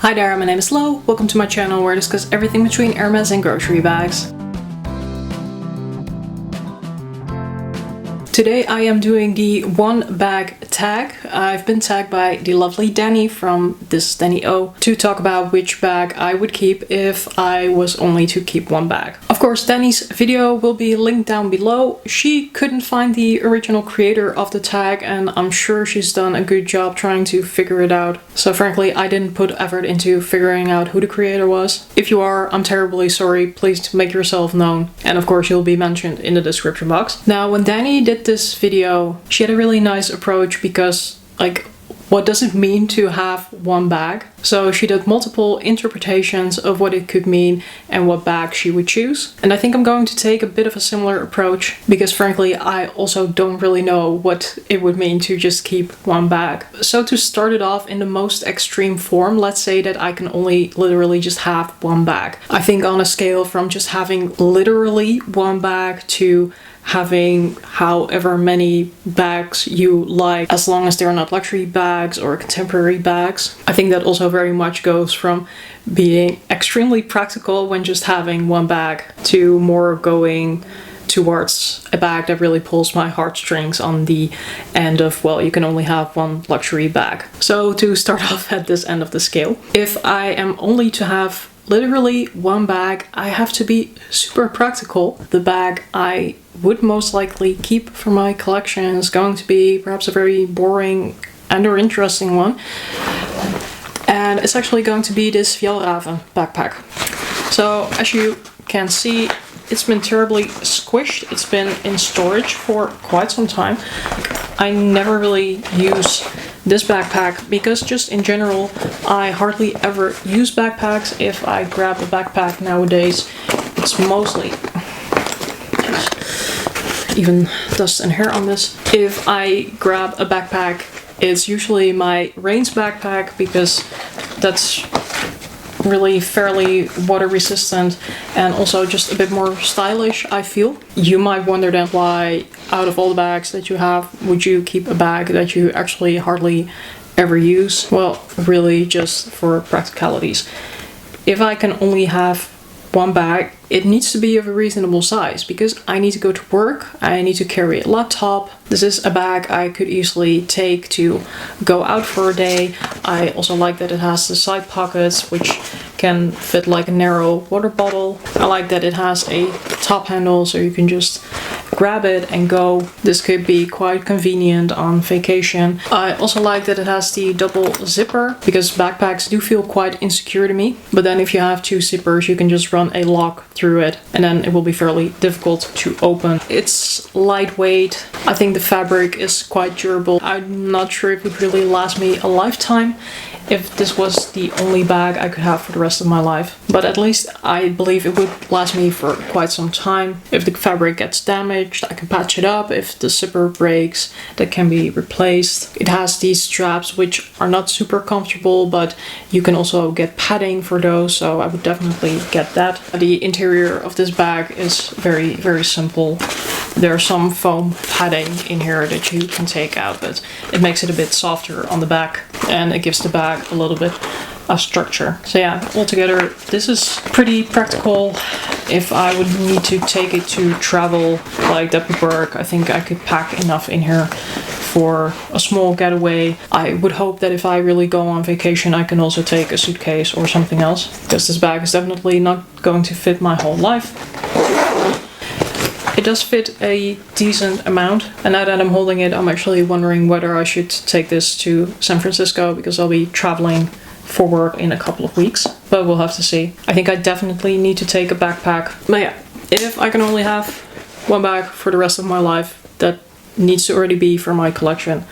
Hi there, my name is Lo. Welcome to my channel where I discuss everything between Hermes and grocery bags. Today I am doing the one bag tag. I've been tagged by the lovely Danny from This Is Danny O to talk about which bag I would keep if I was only to keep one bag. Of course, Danny's video will be linked down below. She couldn't find the original creator of the tag and I'm sure she's done a good job trying to figure it out. So frankly, I didn't put effort into figuring out who the creator was. If you are, I'm terribly sorry. Please make yourself known. And of course, you'll be mentioned in the description box. Now, when Danny did this video, she had a really nice approach because, what does it mean to have one bag? So she did multiple interpretations of what it could mean and what bag she would choose. And I think I'm going to take a bit of a similar approach because frankly, I also don't really know what it would mean to just keep one bag. So to start it off in the most extreme form, let's say that I can only literally just have one bag. I think on a scale from just having literally one bag to having however many bags you like, as long as they're not luxury bags or contemporary bags. I think that also very much goes from being extremely practical when just having one bag to more going towards a bag that really pulls my heartstrings on the end of, well, you can only have one luxury bag. So to start off at this end of the scale, if I am only to have literally one bag, I have to be super practical. The bag I would most likely keep for my collection is going to be perhaps a very boring and or interesting one. And it's actually going to be this Fjällräven backpack. So as you can see, it's been terribly squished. It's been in storage for quite some time. I never really use this backpack because just in general, I hardly ever use backpacks. If I grab a backpack nowadays, it's mostly even dust and hair on this. If I grab a backpack, it's usually my Rains backpack because that's really fairly water resistant and also just a bit more stylish, I feel. You might wonder then why out of all the bags that you have, would you keep a bag that you actually hardly ever use? Well, really just for practicalities. If I can only have one bag, it needs to be of a reasonable size because I need to go to work, I need to carry a laptop. This is a bag I could easily take to go out for a day. I also like that it has the side pockets which can fit like a narrow water bottle. I like that it has a top handle so you can just grab it and go. This could be quite convenient on vacation. I also like that it has the double zipper because backpacks do feel quite insecure to me. But then if you have two zippers, you can just run a lock through it and then it will be fairly difficult to open. It's lightweight. I think the fabric is quite durable. I'm not sure if it would really last me a lifetime if this was the only bag I could have for the rest of my life. But at least I believe it would last me for quite some time. If the fabric gets damaged, I can patch it up. If the zipper breaks, that can be replaced. It has these straps which are not super comfortable, but you can also get padding for those, so I would definitely get that. The interior of this bag is very, very simple. There's some foam padding in here that you can take out, but it makes it a bit softer on the back and it gives the bag a little bit of structure. So yeah, altogether this is pretty practical. If I would need to take it to travel, like that would work. I think I could pack enough in here for a small getaway. I would hope that if I really go on vacation, I can also take a suitcase or something else because this bag is definitely not going to fit my whole life. It does fit a decent amount, and now that I'm holding it, I'm actually wondering whether I should take this to San Francisco because I'll be traveling for work in a couple of weeks, but we'll have to see. I think I definitely need to take a backpack. But yeah, if I can only have one bag for the rest of my life that needs to already be for my collection,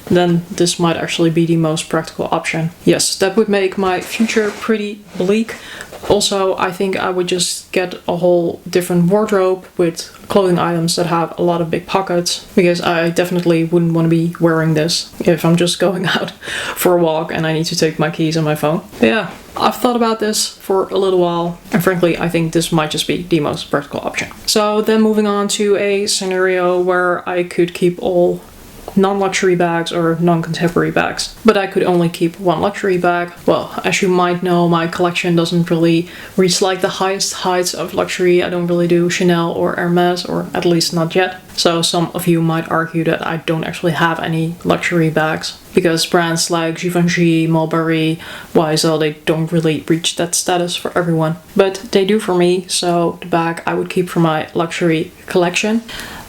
then this might actually be the most practical option. Yes, that would make my future pretty bleak. Also, I think I would just get a whole different wardrobe with clothing items that have a lot of big pockets because I definitely wouldn't want to be wearing this if I'm just going out for a walk and I need to take my keys and my phone. But yeah, I've thought about this for a little while and frankly I think this might just be the most practical option. So then moving on to a scenario where I could keep all non-luxury bags or non-contemporary bags. But I could only keep one luxury bag. Well, as you might know, my collection doesn't really reach like the highest heights of luxury. I don't really do Chanel or Hermes, or at least not yet. So some of you might argue that I don't actually have any luxury bags, because brands like Givenchy, Mulberry, YSL, they don't really reach that status for everyone. But they do for me, so the bag I would keep for my luxury collection,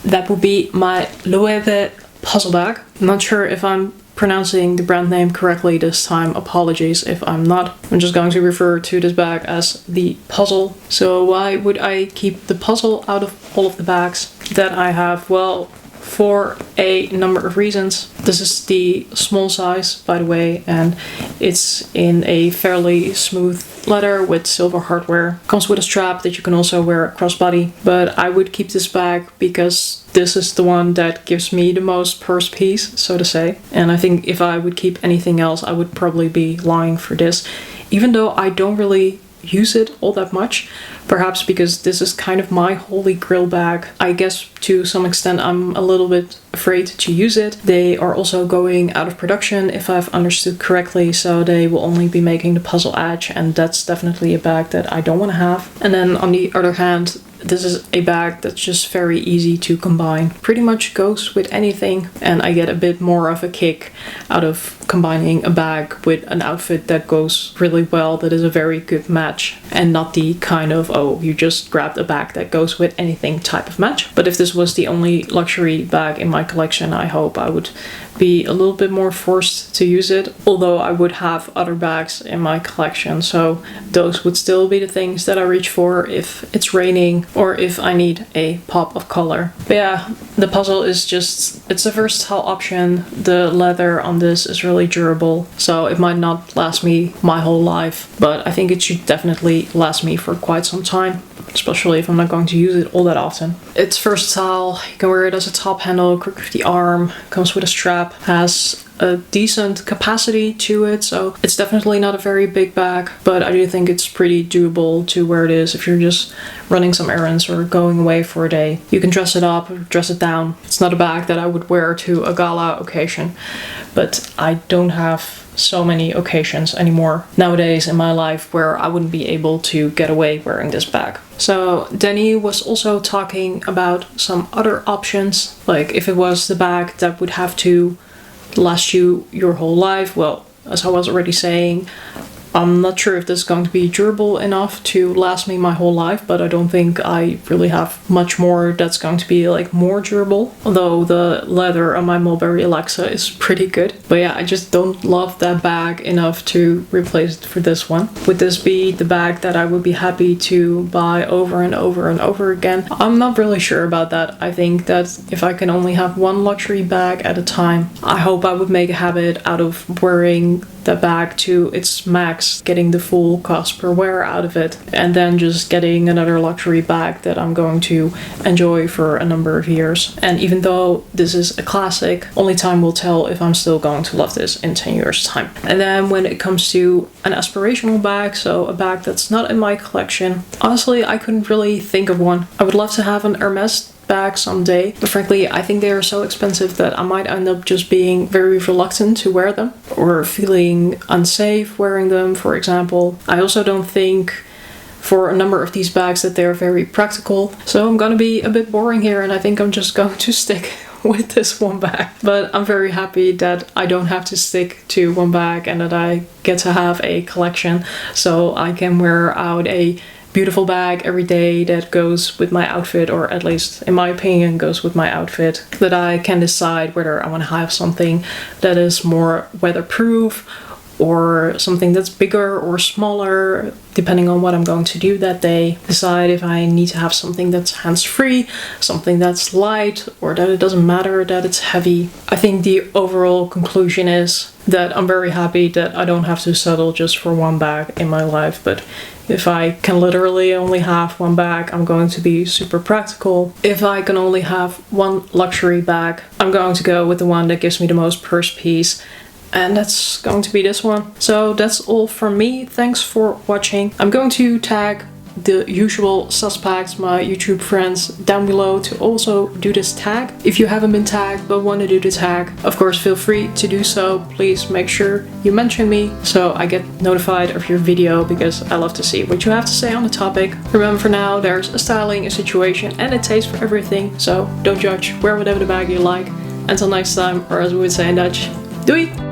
that would be my Loewe puzzle bag. I'm not sure if I'm pronouncing the brand name correctly this time. Apologies if I'm not. I'm just going to refer to this bag as the puzzle. So why would I keep the puzzle out of all of the bags that I have? Well, for a number of reasons. This is the small size, by the way, and it's in a fairly smooth leather with silver hardware. Comes with a strap that you can also wear crossbody. But I would keep this bag because this is the one that gives me the most purse piece, so to say. And I think if I would keep anything else, I would probably be lying for this. Even though I don't really use it all that much, perhaps because this is kind of my holy grail bag. I guess to some extent I'm a little bit afraid to use it. They are also going out of production, if I've understood correctly, so they will only be making the Puzzle Edge, and that's definitely a bag that I don't want to have. And then on the other hand, this is a bag that's just very easy to combine. Pretty much goes with anything, and I get a bit more of a kick out of combining a bag with an outfit that goes really well, that is a very good match, and not the kind of, oh, you just grabbed a bag that goes with anything type of match. But if this was the only luxury bag in my collection, I hope I would be a little bit more forced to use it, although I would have other bags in my collection, so those would still be the things that I reach for if it's raining or if I need a pop of color. But yeah, the puzzle is just, it's a versatile option. The leather on this is really durable, so it might not last me my whole life, but I think it should definitely last me for quite some time, especially if I'm not going to use it all that often. It's versatile, you can wear it as a top handle, crook of the arm, comes with a strap, has a decent capacity to it, so it's definitely not a very big bag, but I do think it's pretty doable to wear this if you're just running some errands or going away for a day. You can dress it up or dress it down. It's not a bag that I would wear to a gala occasion, but I don't have so many occasions anymore nowadays in my life where I wouldn't be able to get away wearing this bag. So Danny was also talking about some other options, like if it was the bag that would have to last you your whole life. Well, as I was already saying, I'm not sure if this is going to be durable enough to last me my whole life, but I don't think I really have much more that's going to be like more durable. Although the leather on my Mulberry Alexa is pretty good. But yeah, I just don't love that bag enough to replace it for this one. Would this be the bag that I would be happy to buy over and over and over again? I'm not really sure about that. I think that if I can only have one luxury bag at a time, I hope I would make a habit out of wearing the bag to its max, getting the full cost per wear out of it, and then just getting another luxury bag that I'm going to enjoy for a number of years. And even though this is a classic, only time will tell if I'm still going to love this in 10 years time. And then when it comes to an aspirational bag, so a bag that's not in my collection, honestly I couldn't really think of one. I would love to have an Hermes bag someday, but frankly I think they are so expensive that I might end up just being very reluctant to wear them or feeling unsafe wearing them, for example. I also don't think for a number of these bags that they're very practical, so I'm gonna be a bit boring here and I think I'm just going to stick with this one bag. But I'm very happy that I don't have to stick to one bag and that I get to have a collection, so I can wear out a beautiful bag every day that goes with my outfit, or at least in my opinion goes with my outfit, that I can decide whether I want to have something that is more weatherproof or something that's bigger or smaller depending on what I'm going to do that day. Decide if I need to have something that's hands-free, something that's light, or that it doesn't matter that it's heavy. I think the overall conclusion is that I'm very happy that I don't have to settle just for one bag in my life, but if I can literally only have one bag, I'm going to be super practical. If I can only have one luxury bag, I'm going to go with the one that gives me the most purse piece, and that's going to be this one. So that's all from me. Thanks for watching. I'm going to tag the usual suspects, my YouTube friends, down below to also do this tag. If you haven't been tagged but want to do the tag, of course feel free to do so. Please make sure you mention me so I get notified of your video, because I love to see what you have to say on the topic. Remember, for now, there's a styling, a situation, and a taste for everything, so don't judge, wear whatever the bag you like. Until next time, or as we would say in Dutch, doei!